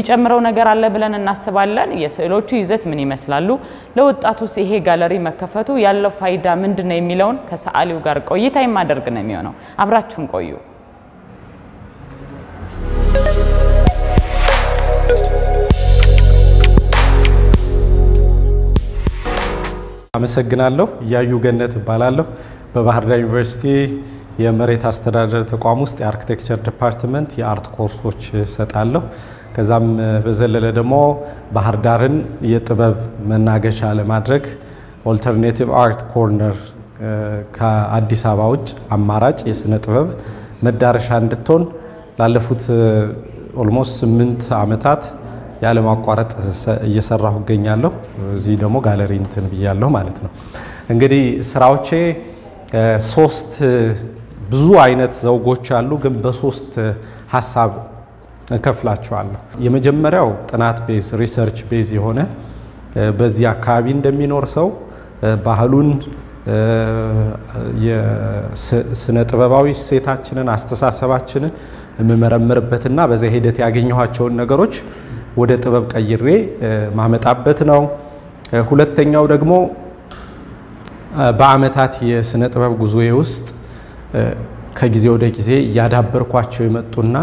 የሚጨምረው ነገር አለ ብለን እናስባለን የስዕሎቹ ይዘት ምን ይመስላሉ ለወጣቱስ ይሄ ጋለሪ መከፈቱ ያለው ፋይዳ ምንድነው የሚለውን ከሰዓሊው ጋር ቆይታ የማደርግ ነው የሚሆነው አብራችሁን ቆዩ አመሰግናለሁ ያዩ ገነት ባላለሁ በባህር ዳር ዩኒቨርሲቲ የመሬት አስተዳደር ተቋም ውስጥ የአርኪቴክቸር ዲፓርትመንት የአርት ኮርሶች ሰጣለሁ ከዛም በዘለለ ደግሞ ባህር ዳርን የጥበብ መናገሻ ለማድረግ ኦልተርኔቲቭ አርት ኮርነር ከአዲስ አበባ ውጭ አማራጭ የስነ ጥበብ መዳረሻ እንድትሆን ላለፉት ኦልሞስት 8 አመታት ያለ ማቋረጥ እየሰራሁ ገኛለሁ እዚህ ደግሞ ጋለሪ እንትን ብያለሁ ማለት ነው እንግዲህ ስራዎቼ 3 ብዙ አይነት ዘውጎች አሉ ግን በ3 ሐሳብ እንከፍላቸዋለሁ የመጀመሪያው ጥናት ቤዝ ሪሰርች ቤዝ የሆነ በዚህ አካባቢ እንደሚኖር ሰው ባህሉን የስነ ጥበባዊ ሴታችንን አስተሳሰባችንን መመረመርበትና በዛ ሂደት ያገኘኋቸው ነገሮች ወደ ጥበብ ቀይሬ ማመጣበት ነው ሁለተኛው ደግሞ በአመታት የስነ ጥበብ ጉዞዬ ውስጥ ከጊዜ ወደ ጊዜ ያዳበርኳቸው የመጡና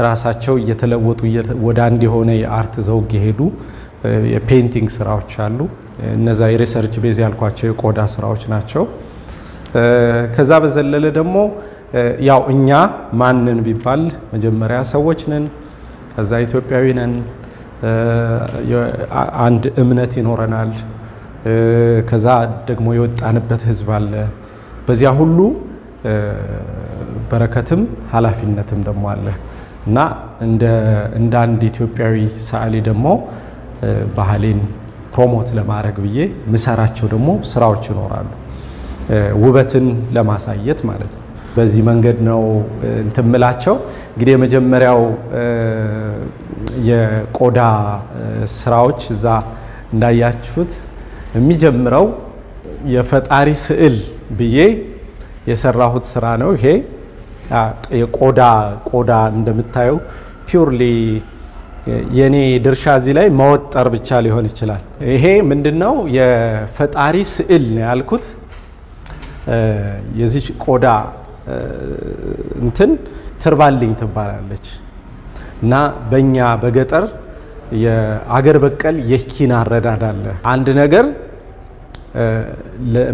ራሳቸው እየተለወጡ ወደ አንድ የሆነ የአርት ዘውግ ይሄዱ የፔይንቲንግ ስራዎች አሉ እነዛ የሪሰርች ቤዝ ያልኳቸው የቆዳ ስራዎች ናቸው ከዛ በዘለለ ደግሞ ያው እኛ ማንን ቢባል መጀመሪያ ሰዎች ነን ከዛ ኢትዮጵያዊ ነን አንድ እምነት ይኖረናል ከዛ ደግሞ የወጣንበት ህዝብ አለ በዚያ ሁሉ በረከትም ሐላፊነትም ደግሞ አለ እና እንደ አንድ ኢትዮጵያዊ ሰዓሊ ደግሞ ባህሌን ፕሮሞት ለማድረግ ብዬ ምሰራቸው ደግሞ ስራዎች ይኖራሉ ውበትን ለማሳየት ማለት ነው በዚህ መንገድ ነው እንትምላቸው እንግዲህ የመጀመሪያው የቆዳ ስራዎች እዛ እንዳያችሁት የሚጀምረው የፈጣሪ ስዕል ብዬ የሰራሁት ስራ ነው ይሄ የቆዳ እንደምታዩ ፒውርሊ የኔ ድርሻ እዚህ ላይ መወጠር ብቻ ሊሆን ይችላል ይሄ ምንድነው የፈጣሪ ስዕል ነው ያልኩት የዚህ ቆዳ እንትን ትርባልኝ ትባላለች እና በእኛ በገጠር የአገር በቀል የኪና አረዳድ አለ አንድ ነገር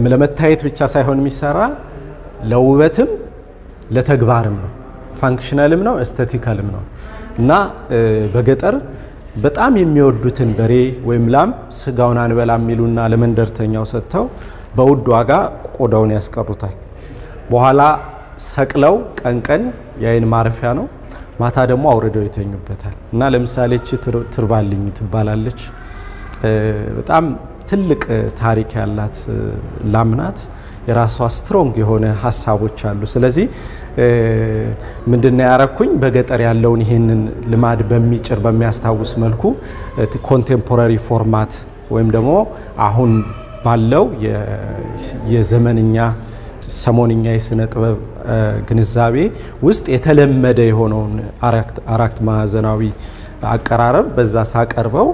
ለመታየት ብቻ ሳይሆን የሚሰራ ለውበትም ለተግባርም ነው ፋንክሽናልም ነው ኤስቴቲካልም ነው እና በገጠር በጣም የሚወዱትን በሬ ወይም ላም ስጋውን አንበላም ይሉና ለመንደርተኛው ሰጥተው በውድ ዋጋ ቆዳውን ያስቀሩታል በኋላ ሰቅለው ቀንቀን ያይን ማረፊያ ነው ማታ ደግሞ አውርደው ይተኙበታል እና ለምሳሌ እቺ ትርባልኝ ትባላለች በጣም ትልቅ ታሪክ ያላት ላምናት የራሷ ስትሮንግ የሆነ ሐሳቦች አሉ ስለዚህ ምንድነው ያረኩኝ በገጠር ያለውን ይሄንን ልማድ በሚጭር በሚያስታውስ መልኩ ኮንቴምፖራሪ ፎርማት ወይም ደግሞ አሁን ባለው የዘመንኛ ሰሞንኛ የስነ ጥበብ ግንዛቤ ውስጥ የተለመደ የሆነውን አራክት ማዕዘናዊ አቀራረብ በዛ ሳቀርበው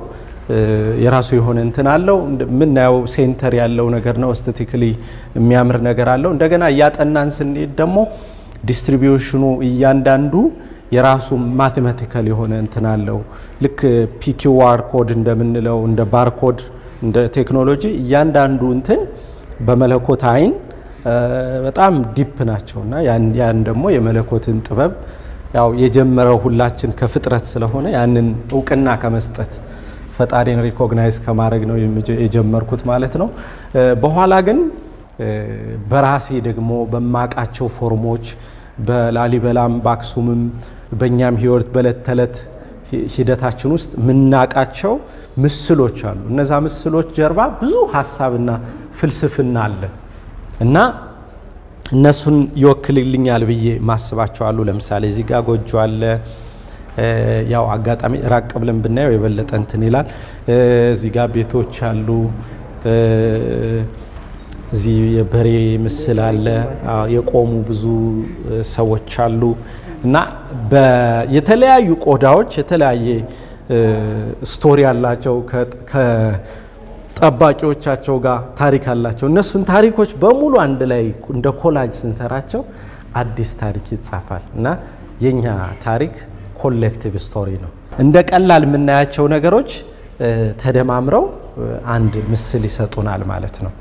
የራሱ የሆነ እንትን አለው ምን ነው ሴንተር ያለው ነገር ነው ኤስቴቲካሊ የሚያምር ነገር አለው እንደገና ያጠናን ስንሄድ ደግሞ ዲስትሪቢዩሽኑ እያንዳንዱ የራሱ ማቴማቲካል የሆነ እንትን አለው ልክ ፒኪውአር ኮድ እንደምንለው እንደ ባርኮድ እንደ ቴክኖሎጂ እያንዳንዱ እንትን በመለኮት አይን በጣም ዲፕ ናቸውና ያን ደግሞ የመለኮትን ጥበብ ያው የጀመረው ሁላችን ከፍጥረት ስለሆነ ያንን ዕውቅና ከመስጠት ፈጣሪን ሪኮግናይዝ ከማድረግ ነው የጀመርኩት ማለት ነው በኋላ ግን በራሴ ደግሞ በማቃቸው ፎርሞች በላሊበላም ባክሱምም በእኛም ህይወት በለተለት ሂደታችን ውስጥ ምናቃቸው ምስሎች አሉ እነዛ ምስሎች ጀርባ ብዙ ሐሳብና ፍልስፍና አለ እና እነሱን ይወክልልኛል ብዬ ማስባቸው አሉ ለምሳሌ እዚህ ጋር ጎጆ አለ ያው አጋጣሚ ራቅ ብለን ብናየው የበለጠ እንትን ይላል እዚህ ጋር ቤቶች አሉ እዚህ የበሬ ምስል አለ የቆሙ ብዙ ሰዎች አሉ እና በየተለያዩ ቆዳዎች የተለያየ ስቶሪ አላቸው ከጠባቂዎቻቸው ጋር ታሪክ አላቸው እነሱን ታሪኮች በሙሉ አንድ ላይ እንደ ኮላጅ ስንሰራቸው አዲስ ታሪክ ይጻፋል እና የኛ ታሪክ ኮሌክቲቭ ስቶሪ ነው እንደ ቀላል የምናያቸው ነገሮች ተደማምረው አንድ ምስል ይሰጡናል ማለት ነው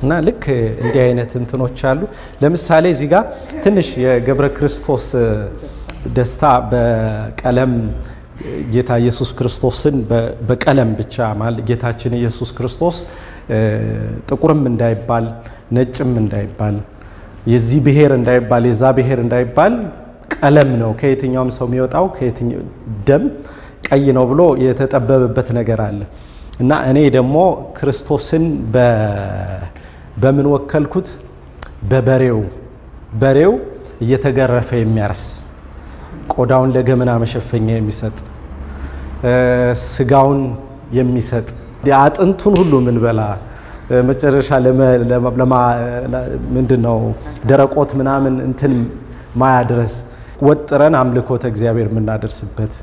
እና ልክ እንዲህ አይነት እንትኖች አሉ ለምሳሌ እዚህ ጋር ትንሽ የገብረ ክርስቶስ ደስታ በቀለም ጌታ ኢየሱስ ክርስቶስን በቀለም ብቻ ማለት ጌታችን ኢየሱስ ክርስቶስ ጥቁርም እንዳይባል ነጭም እንዳይባል የዚህ ብሔር እንዳይባል የዛ ብሔር እንዳይባል ቀለም ነው ከየትኛውም ሰው የሚወጣው ከየትኛው ደም ቀይ ነው ብሎ የተጠበበበት ነገር አለ እና እኔ ደግሞ ክርስቶስን በምን ወከልኩት በበሬው እየተገረፈ የሚያርስ ቆዳውን ለገመና መሸፈኛ የሚሰጥ ስጋውን የሚሰጥ አጥንቱን ሁሉ ምን በላ መጨረሻ ምንድነው ደረቆት ምናምን እንትን ማያድረስ ወጥረን አምልኮተ እግዚአብሔር ምናደርስበት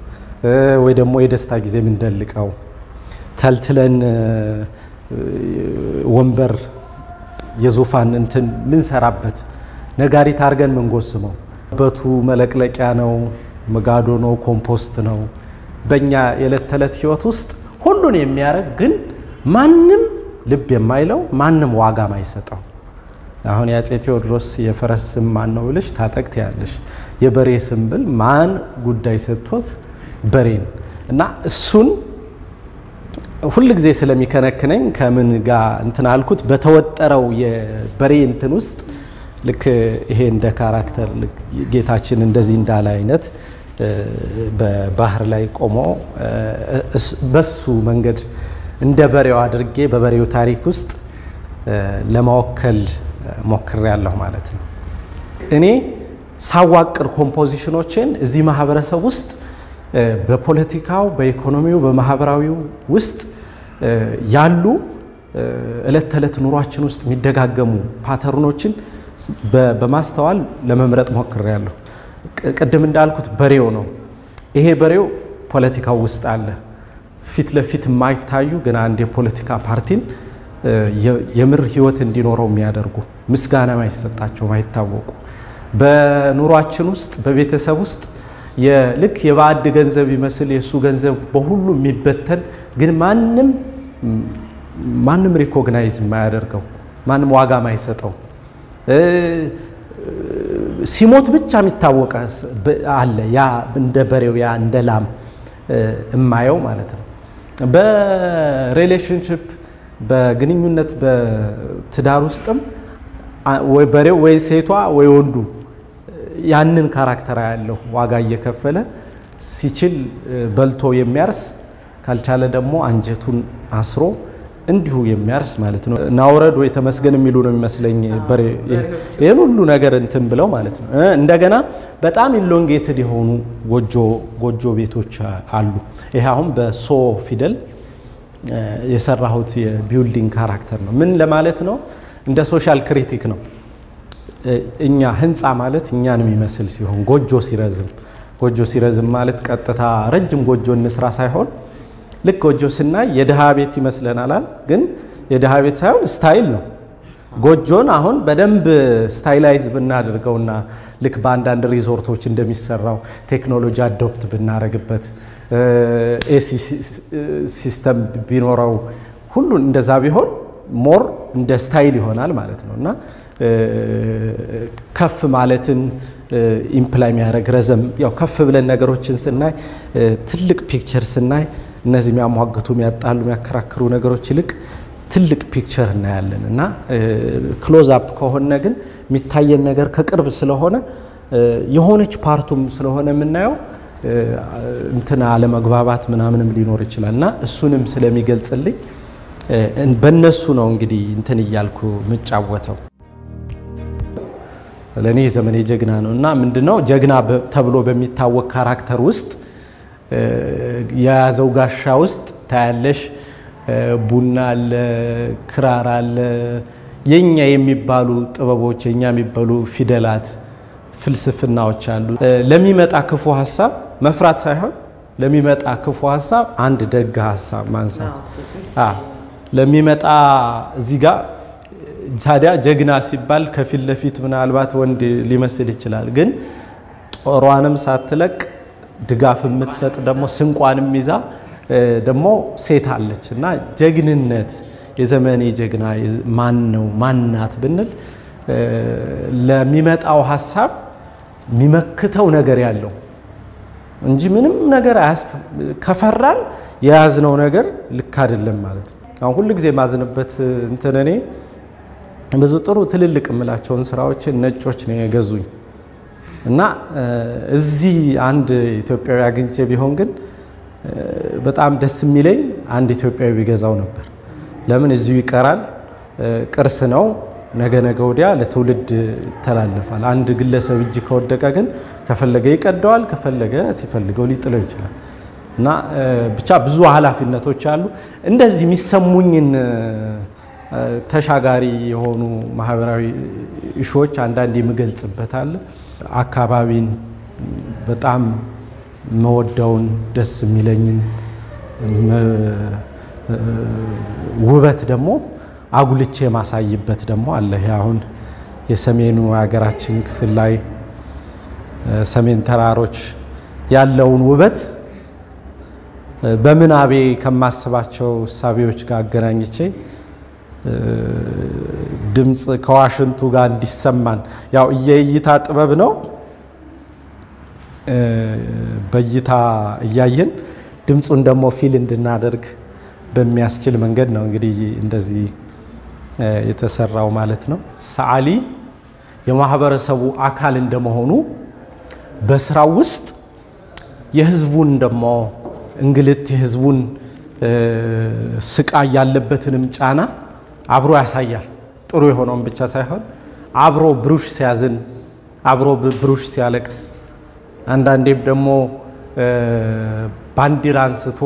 ወይ ደግሞ የደስታ ጊዜ ምንደልቀው ተልትለን ወንበር የዙፋን እንትን ምን ሰራበት ነጋሪት አርገን ምን ጎስመው በቱ መለቅለቂያ ነው መጋዶ ነው ኮምፖስት ነው በእኛ የዕለት ተዕለት ህይወት ውስጥ ሁሉን የሚያረግ ግን ማንም ልብ የማይለው ማንም ዋጋ ማይሰጠው አሁን ያጼ ቴዎድሮስ የፈረስ ስም ማን ነው ብለሽ ታጠቅት ያለሽ የበሬ ስም ብል ማን ጉዳይ ሰጥቶት በሬን እና እሱን ሁሉ ጊዜ ስለሚከነክነኝ ከምን ጋር እንትን አልኩት በተወጠረው የበሬ እንትን ውስጥ ልክ ይሄ እንደ ካራክተር ጌታችን እንደዚህ እንዳለ አይነት በባህር ላይ ቆሞ በሱ መንገድ እንደ በሬው አድርጌ በበሬው ታሪክ ውስጥ ለማወከል ሞክሬያለሁ ማለት ነው እኔ ሳዋቅር ኮምፖዚሽኖችን እዚህ ማህበረሰብ ውስጥ በፖለቲካው በኢኮኖሚው በማህበራዊው ውስጥ ያሉ እለት ተለት ኑሯችን ውስጥ የሚደጋገሙ ፓተርኖችን በማስተዋል ለመምረጥ ሞክሬያለሁ ቀደም እንዳልኩት በሬው ነው ይሄ በሬው ፖለቲካው ውስጥ አለ ፊት ለፊት ማይታዩ ግን አንድ የፖለቲካ ፓርቲን የምር ህይወት እንዲኖረው የሚያደርጉ ምስጋና ማይሰጣቸው ማይታወቁ በኑሯችን ውስጥ በቤተሰብ ውስጥ የልክ የባዕድ ገንዘብ ይመስል የሱ ገንዘብ በሁሉ የሚበተን ግን ማንም ሪኮግናይዝ የማያደርገው ማንም ዋጋ ማይሰጠው ሲሞት ብቻ የሚታወቅ አለ ያ እንደ በሬው ያ እንደ ላም እማየው ማለት ነው በሪሌሽንሺፕ በግንኙነት በትዳር ውስጥም ወይ በሬው ወይ ሴቷ ወይ ወንዱ ያንን ካራክተር ያለው ዋጋ እየከፈለ ሲችል በልቶ የሚያርስ ካልቻለ ደግሞ አንጀቱን አስሮ እንዲሁ የሚያርስ ማለት ነው ናውረድ ወይ ተመስገን የሚሉ ነው የሚመስለኝ በሬ ይሄን ሁሉ ነገር እንትን ብለው ማለት ነው እንደገና በጣም ኢሎንጌትድ የሆኑ ጎጆ ቤቶች አሉ ይሄ አሁን በሶ ፊደል የሰራሁት የቢልዲንግ ካራክተር ነው ምን ለማለት ነው እንደ ሶሻል ክሪቲክ ነው እኛ ህንጻ ማለት እኛን የሚመስል ሲሆን ጎጆ ሲረዝም ማለት ቀጥታ ረጅም ጎጆ እንስራ ሳይሆን ልክ ጎጆ ስናይ የደሃ ቤት ይመስለናል ግን የደሃ ቤት ሳይሆን ስታይል ነው ጎጆን አሁን በደንብ ስታይላይዝ ብናደርገውና ልክ በአንዳንድ ሪዞርቶች እንደሚሰራው ቴክኖሎጂ አዶፕት ብናረግበት ኤሲ ሲስተም ቢኖረው ሁሉ እንደዛ ቢሆን ሞር እንደ ስታይል ይሆናል ማለት ነውና ከፍ ማለትን ኢምፕላይ የሚያደርግ ረዘም ያው ከፍ ብለን ነገሮችን ስናይ ትልቅ ፒክቸር ስናይ እነዚህ የሚያሟግቱ የሚያጣሉ የሚያከራክሩ ነገሮች ይልቅ ትልቅ ፒክቸር እናያለንና ክሎዝ አፕ ከሆነ ግን የሚታየን ነገር ከቅርብ ስለሆነ የሆነች ፓርቱም ስለሆነ የምናየው እንትና አለመግባባት ምናምንም ሊኖር ይችላልና እሱንም ስለሚገልጽልኝ በእነሱ ነው እንግዲህ እንትን ይያልኩ ምጫወተው ለኔ ዘመኔ ጀግና ነውና ምንድነው ጀግና ተብሎ በሚታወቅ ካራክተር ውስጥ ያዘው ጋሻ ውስጥ ታያለሽ ቡና አለ ክራር አለ የኛ የሚባሉ ጥበቦች የኛ የሚባሉ ፊደላት ፍልስፍናዎች አሉ ለሚመጣ ክፉ ሐሳብ መፍራት ሳይሆን ለሚመጣ ክፉ ሐሳብ አንድ ደግ ሐሳብ ማንሳት ለሚመጣ እዚህ ጋር ታዲያ ጀግና ሲባል ከፊት ለፊት ምናልባት ወንድ ሊመስል ይችላል ግን ጦሯንም ሳትለቅ ድጋፍ የምትሰጥ ደግሞ ስንቋንም ይዛ ደግሞ ሴት አለችና ጀግንነት የዘመኔ ጀግና ማን ነው ማናት ብንል ለሚመጣው ሐሳብ የሚመክተው ነገር ያለው እንጂ ምንም ነገር ከፈራን የያዝነው ነገር ልክ አይደለም ማለት ነው። አሁን ሁሉ ጊዜ ማዝንበት እንተነኔ ብዙ ጥሩ ትልልቅ ምላቸውን ስራዎችን ነጮች ነው የገዙኝ እና እዚህ አንድ ኢትዮጵያዊ አግኝቼ ቢሆን ግን በጣም ደስ የሚለኝ አንድ ኢትዮጵያዊ ቢገዛው ነበር። ለምን እዚሁ ይቀራል ቅርስ ነው ነገ ወዲያ ለትውልድ ተላልፋል። አንድ ግለሰብ እጅ ከወደቀ ግን ከፈለገ ይቀደዋል ከፈለገ ሲፈልገው ሊጥለው ይችላል እና ብቻ ብዙ ኃላፊነቶች አሉ። እንደዚህ የሚሰሙኝን ተሻጋሪ የሆኑ ማህበራዊ እሾች አንዳንድ የምገልጽበታል። አካባቢን በጣም መወደውን ደስ የሚለኝን ውበት ደግሞ አጉልቼ ማሳይበት ደግሞ አለ። አሁን የሰሜኑ ሀገራችን ክፍል ላይ ሰሜን ተራሮች ያለውን ውበት በምናቤ ከማስባቸው ሳቢዎች ጋር አገናኝቼ ድምጽ ከዋሽንቱ ጋር እንዲሰማን ያው የእይታ ጥበብ ነው። በእይታ እያየን ድምጹን ደግሞ ፊል እንድናደርግ በሚያስችል መንገድ ነው እንግዲህ እንደዚህ የተሰራው ማለት ነው። ሰዓሊ የማህበረሰቡ አካል እንደመሆኑ በስራው ውስጥ የህዝቡን ደግሞ እንግልት የህዝቡን ስቃይ ያለበትንም ጫና አብሮ ያሳያል። ጥሩ የሆነውን ብቻ ሳይሆን አብሮ ብሩሽ ሲያዝን አብሮ ብሩሽ ሲያለቅስ አንዳንዴም ደግሞ ባንዲራ አንስቶ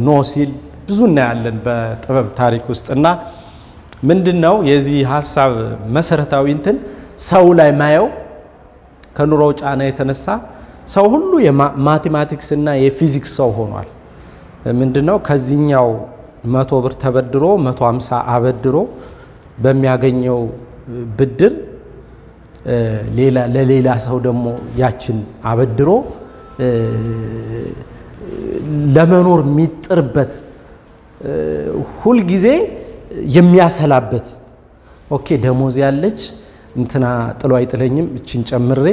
ኖ ሲል ብዙ እናያለን በጥበብ ታሪክ ውስጥና ምንድነው የዚህ ሐሳብ መሰረታዊ እንትን ሰው ላይ ማየው ከኑሮ ጫና የተነሳ ሰው ሁሉ የማቴማቲክስ እና የፊዚክስ ሰው ሆኗል። ምንድነው ከዚህኛው 100 ብር ተበድሮ 150 አበድሮ በሚያገኘው ብድር ለሌላ ሰው ደግሞ ያችን አበድሮ ለመኖር የሚጥርበት ሁሉ ጊዜ የሚያሰላበት ኦኬ ደሞዝ ያለች እንትና ጥሎ አይጥለኝም እቺን ጨምሬ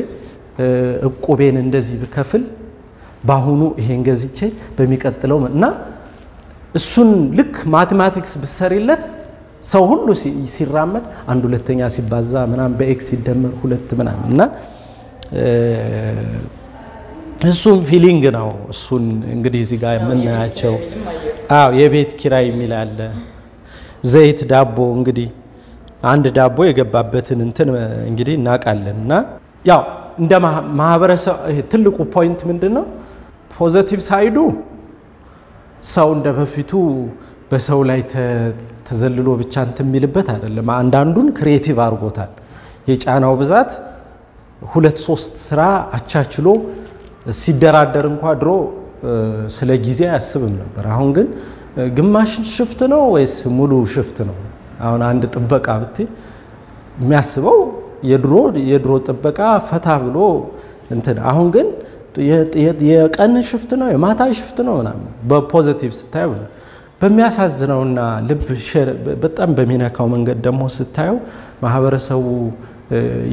እቁቤን እንደዚህ ብከፍል ባሁኑ ይሄን ገዝቼ በሚቀጥለው እና እሱን ልክ ማቴማቲክስ ብሰሪለት ሰው ሁሉ ሲራመድ አንድ ሁለተኛ ሲባዛ ምናም በኤክስ ሲደመር ሁለት ምናም እና እሱን ፊሊንግ ነው። እሱን እንግዲህ እዚህ ጋር የምናያቸው የቤት ኪራይ የሚላል ዘይት ዳቦ እንግዲህ አንድ ዳቦ የገባበትን እንትን እንግዲህ እናቃለንና ያው እንደ ማህበረሰብ ትልቁ ፖይንት ምንድነው ፖዚቲቭ ሳይዱ ሰው እንደበፊቱ በሰው ላይ ተዘልሎ ብቻ እንትን የሚልበት አይደለም። አንዳንዱን ክሪኤቲቭ አርጎታል። የጫናው ብዛት 2-3 ስራ አቻችሎ ሲደራደር እንኳን ድሮ ስለ ጊዜ ያስብም ነበር። አሁን ግን ግማሽ ሽፍት ነው ወይስ ሙሉ ሽፍት ነው? አሁን አንድ ጥበቃ ብቴ የሚያስበው የድሮ ጥበቃ ፈታ ብሎ እንትን አሁን ግን የቀን ሽፍት ነው የማታ ሽፍት ነው እና በፖዚቲቭ ስታየው በሚያሳዝነውና ልብ በጣም በሚነካው መንገድ ደግሞ ስታየው ማህበረሰቡ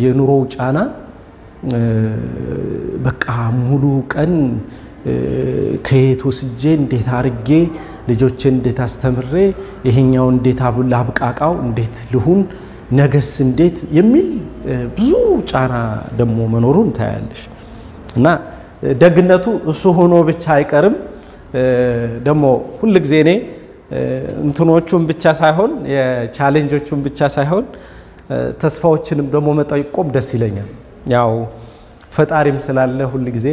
የኑሮው ጫና በቃ ሙሉ ቀን ከየት ወስጄ እንዴት አርጌ ልጆችን እንዴት አስተምሬ ይሄኛው እንዴት አብቃቃው እንዴት ልሁን ነገስ እንዴት የሚል ብዙ ጫና ደግሞ መኖሩን ታያለሽ እና ደግነቱ እሱ ሆኖ ብቻ አይቀርም። ደግሞ ሁሉ ጊዜ እኔ እንትኖቹን ብቻ ሳይሆን የቻሌንጆቹን ብቻ ሳይሆን ተስፋዎችንም ደግሞ መጠቆም ደስ ይለኛል። ያው ፈጣሪም ስላለ ሁሉ ጊዜ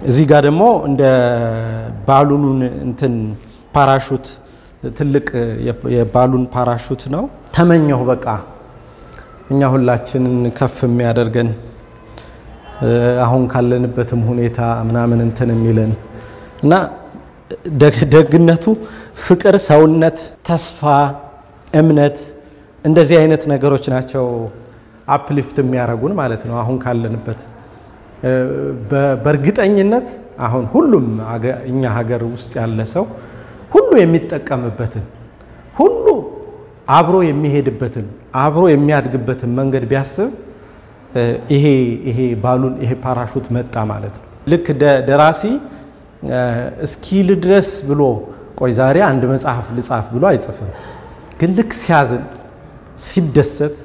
እዚህ ጋር ደግሞ እንደ ባሉኑን እንትን ፓራሹት ትልቅ የባሉን ፓራሹት ነው ተመኘው በቃ እኛ ሁላችንን ከፍ የሚያደርገን አሁን ካለንበትም ሁኔታ ምናምን እንትን የሚለን እና ደግነቱ ፍቅር፣ ሰውነት፣ ተስፋ፣ እምነት እንደዚህ አይነት ነገሮች ናቸው አፕሊፍት የሚያረጉን ማለት ነው። አሁን ካለንበት በእርግጠኝነት አሁን ሁሉም እኛ ሀገር ውስጥ ያለ ሰው ሁሉ የሚጠቀምበትን ሁሉ አብሮ የሚሄድበትን አብሮ የሚያድግበትን መንገድ ቢያስብ ይሄ ባሉን ይሄ ፓራሹት መጣ ማለት ነው። ልክ ደራሲ እስኪል ድረስ ብሎ ቆይ ዛሬ አንድ መጽሐፍ ልጻፍ ብሎ አይጽፍም። ግን ልክ ሲያዝን ሲደሰት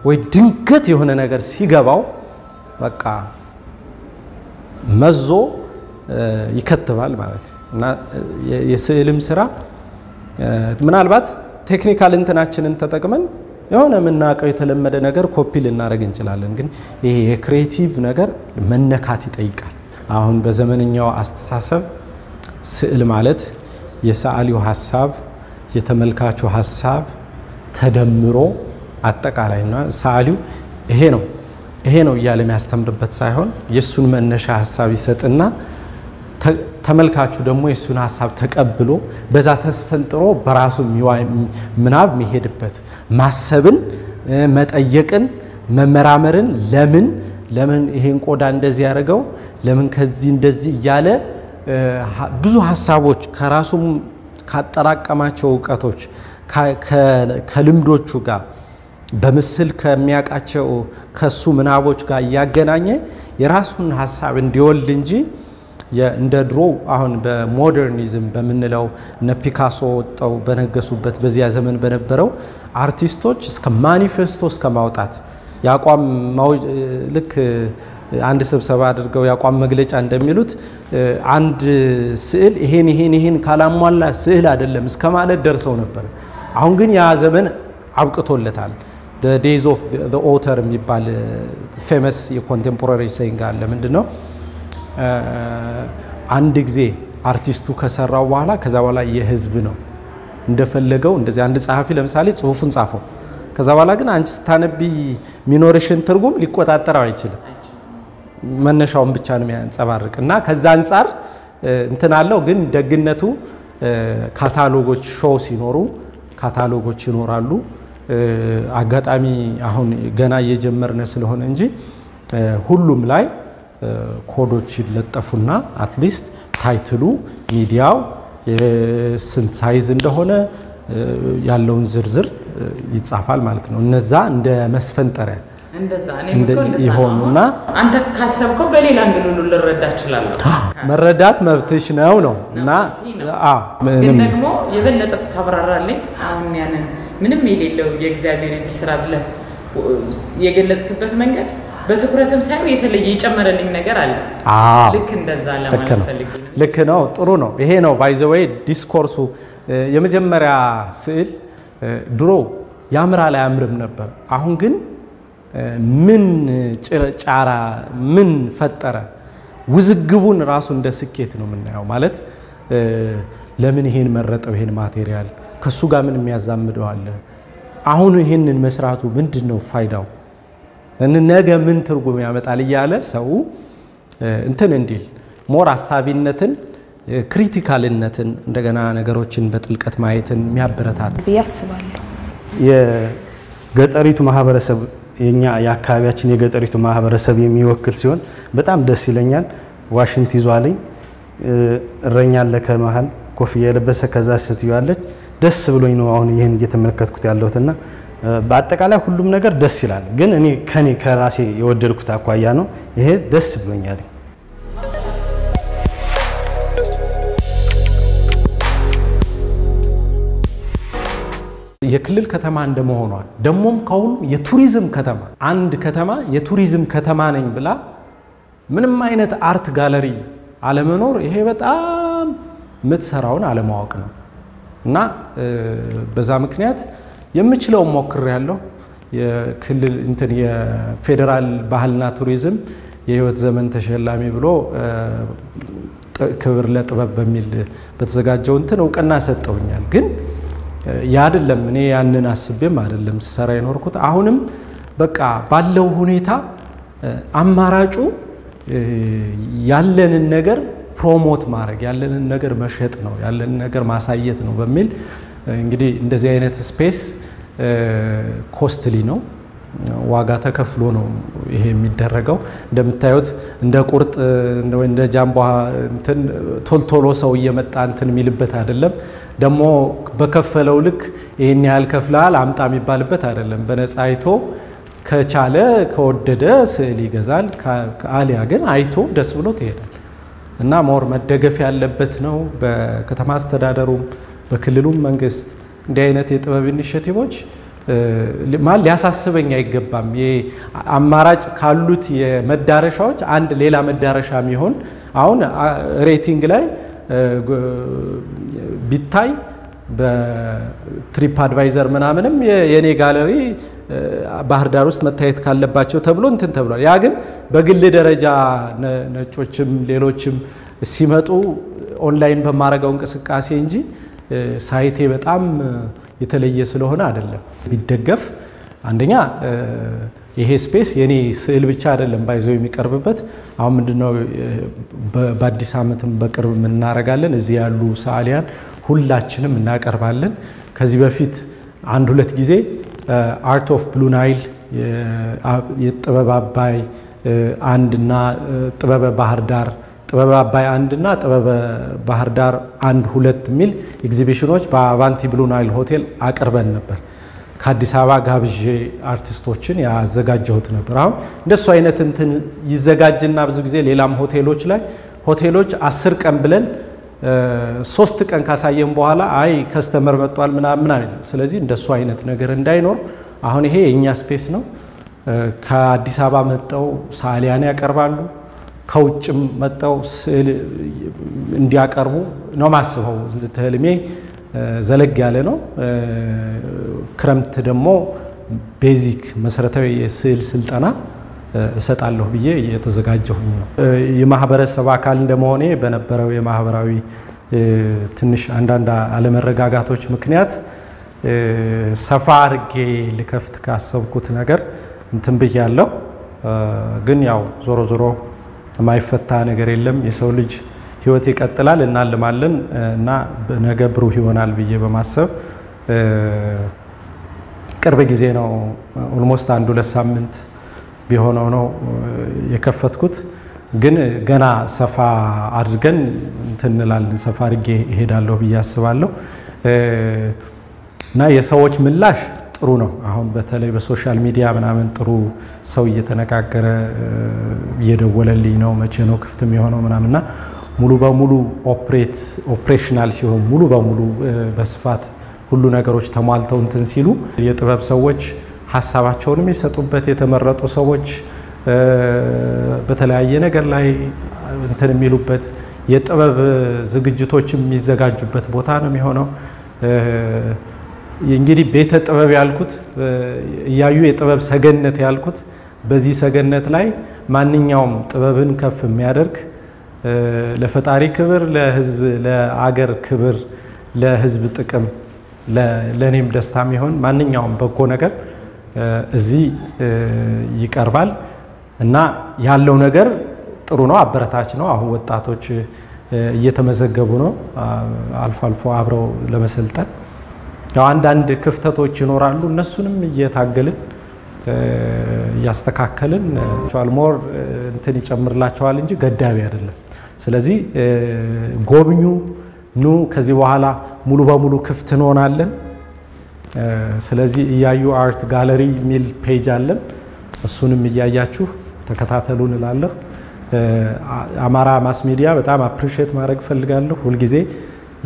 ወይ ድንገት የሆነ ነገር ሲገባው በቃ መዞ ይከተባል ማለት ነው። እና የስዕልም ስራ ምናልባት ቴክኒካል እንትናችንን ተጠቅመን የሆነ ምናቀው የተለመደ ነገር ኮፒ ልናደርግ እንችላለን። ግን ይሄ የክሬቲቭ ነገር መነካት ይጠይቃል። አሁን በዘመንኛው አስተሳሰብ ስዕል ማለት የሰዓሊው ሐሳብ የተመልካቹ ሐሳብ ተደምሮ አጠቃላይና ሰዓሊው ይሄ ነው እያለ የሚያስተምርበት ሳይሆን የሱን መነሻ ሐሳብ ይሰጥና ተመልካቹ ደግሞ የሱን ሐሳብ ተቀብሎ በዛ ተስፈንጥሮ በራሱ ምናብ የሚሄድበት ማሰብን፣ መጠየቅን፣ መመራመርን ለምን ይሄን ቆዳ እንደዚህ ያደርገው ለምን ከዚህ እንደዚህ እያለ ብዙ ሐሳቦች ከራሱም ካጠራቀማቸው ዕውቀቶች ከልምዶቹ ጋር በምስል ከሚያቃቸው ከሱ ምናቦች ጋር ያገናኘ የራሱን ሐሳብ እንዲወልድ እንጂ እንደ ድሮ አሁን በሞደርኒዝም በመንለው እነ ፒካሶ ወጣው በነገሱበት በዚያ ዘመን በነበረው አርቲስቶች እስከ ማኒፌስቶ እስከ ማውጣት ያቋም ልክ አንድ ስብሰባ አድርገው ያቋም መግለጫ እንደሚሉት አንድ ስዕል ይሄን ካላሟላ ስዕል አይደለም እስከ ማለት ደርሰው ነበር። አሁን ግን ያ ዘመን አብቅቶለታል። the days of the author የሚባል famous የኮንቴምፖራሪ saying አለ። ምንድነው አንድ ጊዜ አርቲስቱ ከሰራው በኋላ ከዛ በኋላ የህዝብ ነው እንደፈለገው። እንደዚህ አንድ ጸሐፊ ለምሳሌ ጽሁፉን ጻፈው ከዛ በኋላ ግን አንቺ ስታነቢ ሚኖሬሽን ትርጉም ሊቆጣጠረው አይችልም። መነሻውን ብቻ ነው የሚያንጸባርቅና ከዛ አንፃር እንትን አለው። ግን ደግነቱ ካታሎጎች ሾው ሲኖሩ ካታሎጎች ይኖራሉ። አጋጣሚ አሁን ገና እየጀመርነ ስለሆነ እንጂ ሁሉም ላይ ኮዶች ይለጠፉና አትሊስት ታይትሉ ሚዲያው የስንት ሳይዝ እንደሆነ ያለውን ዝርዝር ይጻፋል ማለት ነው። እነዛ እንደ መስፈንጠሪያ እንደዛ ይሆኑና አንተ ካሰብከው በሌላ አንግሉ ልረዳ ይችላል። መረዳት መብትሽ ነው እና ግን ደግሞ የበለጠ ስታብራራልኝ አሁን ያንን ምንም የሌለው የእግዚአብሔር እጅ ስራ ብለህ የገለጽክበት መንገድ በትኩረትም ሳይሆን የተለየ የጨመረልኝ ነገር አለ። ልክ እንደዛ ለማለት ፈልጌ ነው። ልክ ነው። ጥሩ ነው። ይሄ ነው ባይ ዘ ዌይ ዲስኮርሱ የመጀመሪያ ስዕል ድሮ ያምራል አያምርም ነበር። አሁን ግን ምን ጫራ ምን ፈጠረ ውዝግቡን ራሱ እንደ ስኬት ነው የምናየው። ማለት ለምን ይሄን መረጠው ይሄን ማቴሪያል ከሱ ጋር ምን የሚያዛምደው አለ? አሁን ይሄንን መስራቱ ምንድነው ፋይዳው? ነገ ምን ትርጉም ያመጣል እያለ ሰው እንትን እንዲል ሞር አሳቢነትን ክሪቲካልነትን እንደገና ነገሮችን በጥልቀት ማየትን የሚያበረታታ ያስባለሁ። የገጠሪቱ ማህበረሰብ የኛ የአካባቢያችን የገጠሪቱ ማህበረሰብ የሚወክል ሲሆን በጣም ደስ ይለኛል። ዋሽንት ይዟልኝ እረኛ አለ ከመሃል ኮፍያ የለበሰ ከዛ ስትዩ አለች። ደስ ብሎኝ ነው አሁን ይሄን እየተመለከትኩት ያለሁትና በአጠቃላይ ሁሉም ነገር ደስ ይላል። ግን እኔ ከራሴ የወደድኩት አኳያ ነው ይሄ ደስ ብሎኛል። የክልል ከተማ እንደመሆኗ ደሞም ከሁሉ የቱሪዝም ከተማ አንድ ከተማ የቱሪዝም ከተማ ነኝ ብላ ምንም አይነት አርት ጋለሪ አለመኖር ይሄ በጣም ምትሰራውን አለማወቅ ነው። እና በዛ ምክንያት የምችለው ሞክር ያለው የክልል እንትን የፌደራል ባህልና ቱሪዝም የህይወት ዘመን ተሸላሚ ብሎ ክብር ለጥበብ በሚል በተዘጋጀው እንትን እውቅና ሰጠውኛል። ግን ያ አይደለም እኔ ያንን አስቤም አይደለም ሰራ የኖርኩት። አሁንም በቃ ባለው ሁኔታ አማራጩ ያለንን ነገር ፕሮሞት ማድረግ ያለንን ነገር መሸጥ ነው ያለንን ነገር ማሳየት ነው በሚል እንግዲህ እንደዚህ አይነት ስፔስ ኮስትሊ ነው ዋጋ ተከፍሎ ነው ይሄ የሚደረገው እንደምታዩት እንደ ቁርጥ እንደ ጃምቦ እንትን ቶልቶሎ ሰው እየመጣ እንትን የሚልበት አይደለም ደግሞ በከፈለው ልክ ይሄን ያህል ከፍላል አምጣ የሚባልበት አይደለም በነፃ አይቶ ከቻለ ከወደደ ስዕል ይገዛል ከአሊያ ግን አይቶ ደስ ብሎት ይሄዳል እና ሞር መደገፍ ያለበት ነው በከተማ አስተዳደሩም በክልሉም መንግስት እንዲህ አይነት የጥበብ ኢኒሼቲቮች ማል ሊያሳስበኝ አይገባም አማራጭ ካሉት የመዳረሻዎች አንድ ሌላ መዳረሻ የሚሆን አሁን ሬቲንግ ላይ ቢታይ በትሪፕ አድቫይዘር ምናምንም የኔ ጋለሪ ባህር ዳር ውስጥ መታየት ካለባቸው ተብሎ እንትን ተብሏል ያ ግን በግል ደረጃ ነጮችም ሌሎችም ሲመጡ ኦንላይን በማረጋው እንቅስቃሴ እንጂ ሳይቴ በጣም የተለየ ስለሆነ አይደለም ቢደገፍ አንደኛ ይሄ ስፔስ የኔ ስዕል ብቻ አይደለም ባይዘው የሚቀርብበት አሁን ምንድነው በአዲስ ዓመትም በቅርብ እናረጋለን እዚህ ያሉ ሰዓሊያን ሁላችንም እናቀርባለን ከዚህ በፊት አንድ ሁለት ጊዜ አርት ኦፍ ብሉ ናይል የጥበብ አባይ አንድና ጥበብ ባህር ዳር ጥበብ አባይ አንድና ጥበብ ባህር ዳር አንድ ሁለት ሚል ኤግዚቢሽኖች በአቫንቲ ብሉ ናይል ሆቴል አቀርበን ነበር ከአዲስ አበባ ጋብዤ አርቲስቶችን ያዘጋጀሁት ነበር አሁን እንደሱ አይነት እንትን ይዘጋጅና ብዙ ጊዜ ሌላም ሆቴሎች ላይ ሆቴሎች 10 ቀን ብለን 3 ቀን ካሳየን በኋላ አይ ከስተመር መጥቷል ምናምን አይደል ስለዚህ እንደሱ አይነት ነገር እንዳይኖር አሁን ይሄ የኛ ስፔስ ነው ከአዲስ አበባ መጣው ሳሊያን ያቀርባሉ ከውጭም መጣው ስዕል እንዲያቀርቡ ነው ማስበው ተህልሜ ዘለግ ያለ ነው ክረምት ደግሞ ቤዚክ መሰረታዊ የስዕል ስልጠና እሰጣለሁ ብዬ እየተዘጋጀሁኝ ነው የማህበረሰብ አካል እንደመሆኔ በነበረው የማህበራዊ ትንሽ አንዳንድ አለመረጋጋቶች ምክንያት ሰፋ አርጌ ልከፍት ካሰብኩት ነገር እንትን ብያለሁ ግን ያው ዞሮ ዞሮ የማይፈታ ነገር የለም የሰው ልጅ ህይወት ይቀጥላል እናልማለን እና ነገ ብሩህ ይሆናል ብዬ በማሰብ ቅርብ ጊዜ ነው ኦልሞስት አንድ 2 ሳምንት ቢሆነው ነው የከፈትኩት ግን ገና ሰፋ አድርገን እንትንላለን ሰፋ አድርጌ እሄዳለሁ ብዬ አስባለሁ እና የሰዎች ምላሽ ጥሩ ነው አሁን በተለይ በሶሻል ሚዲያ ምናምን ጥሩ ሰው እየተነጋገረ እየደወለልኝ ነው መቼ ነው ክፍት የሚሆነው ምናምንና ሙሉ በሙሉ ኦፕሬሽናል ሲሆን ሙሉ በሙሉ በስፋት ሁሉ ነገሮች ተሟልተው እንትን ሲሉ የጥበብ ሰዎች ሐሳባቸውንም ይሰጡበት የተመረጡ ሰዎች በተለያየ ነገር ላይ እንትን የሚሉበት የጥበብ ዝግጅቶችም የሚዘጋጁበት ቦታ ነው የሚሆነው እንግዲህ ቤተ ጥበብ ያልኩት ያዩ የጥበብ ሰገነት ያልኩት በዚህ ሰገነት ላይ ማንኛውም ጥበብን ከፍ የሚያደርግ ለፈጣሪ ክብር ለህዝብ ለአገር ክብር ለህዝብ ጥቅም ለኔም ደስታም ይሆን ማንኛውም በጎ ነገር እዚህ ይቀርባል እና ያለው ነገር ጥሩ ነው አበረታች ነው አሁን ወጣቶች እየተመዘገቡ ነው አልፎ አልፎ አብረው ለመሰልጠን ያው አንዳንድ ክፍተቶች ይኖራሉ እነሱንም እየታገልን ያስተካከልን ቻልሞር እንትን ይጨምርላቸዋል እንጂ ገዳቢ አይደለም ስለዚህ ጎብኙ ኑ ከዚህ በኋላ ሙሉ በሙሉ ክፍት እንሆናለን ስለዚህ እያዩ አርት ጋለሪ ሚል ፔጅ አለን እሱንም እያያችሁ ተከታተሉን እላለሁ አማራ ማስ ሚዲያ በጣም አፕሪሺየት ማድረግ ፈልጋለሁ ሁሉ ጊዜ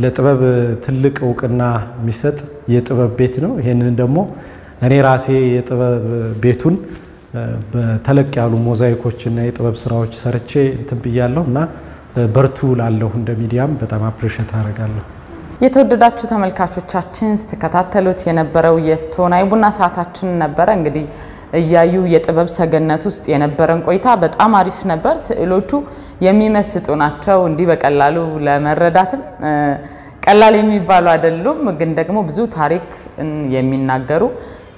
ለጥበብ ትልቅ ዕውቅና የሚሰጥ የጥበብ ቤት ነው ይሄንን ደግሞ እኔ ራሴ የጥበብ ቤቱን በተለቅ ያሉ ሞዛይኮች እና የጥበብ ስራዎች ሰርቼ እንትን ብያለሁና በርቱ ላለሁ እንደ ሚዲያም በጣም አፕሪሺየት አደርጋለሁ የተወደዳችሁ ተመልካቾቻችን ስተከታተሉት የነበረው የቶናይ ቡና ሰዓታችን ነበር እንግዲህ እያዩ የጥበብ ሰገነት ውስጥ የነበረን ቆይታ በጣም አሪፍ ነበር ስዕሎቹ የሚመስጡ ናቸው እንዲ በቀላሉ ለመረዳትም ቀላል የሚባሉ አይደሉም ግን ደግሞ ብዙ ታሪክ የሚናገሩ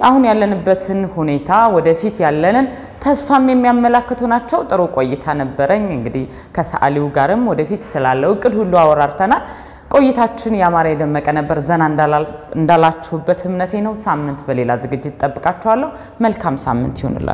አሁን ያለንበትን ሁኔታ ወደፊት ያለንን ተስፋም የሚያመላክቱ ናቸው ጥሩ ቆይታ ነበረኝ እንግዲህ ከሰዓሊው ጋርም ወደፊት ስላለው እቅድ ሁሉ አወራርተናል ቆይታችን ያማረ ደመቀ ነበር ዘና እንዳላችሁበት እምነቴ ነው ሳምንት በሌላ ዝግጅት ተጠብቃችኋለሁ መልካም ሳምንት ይሁንላችሁ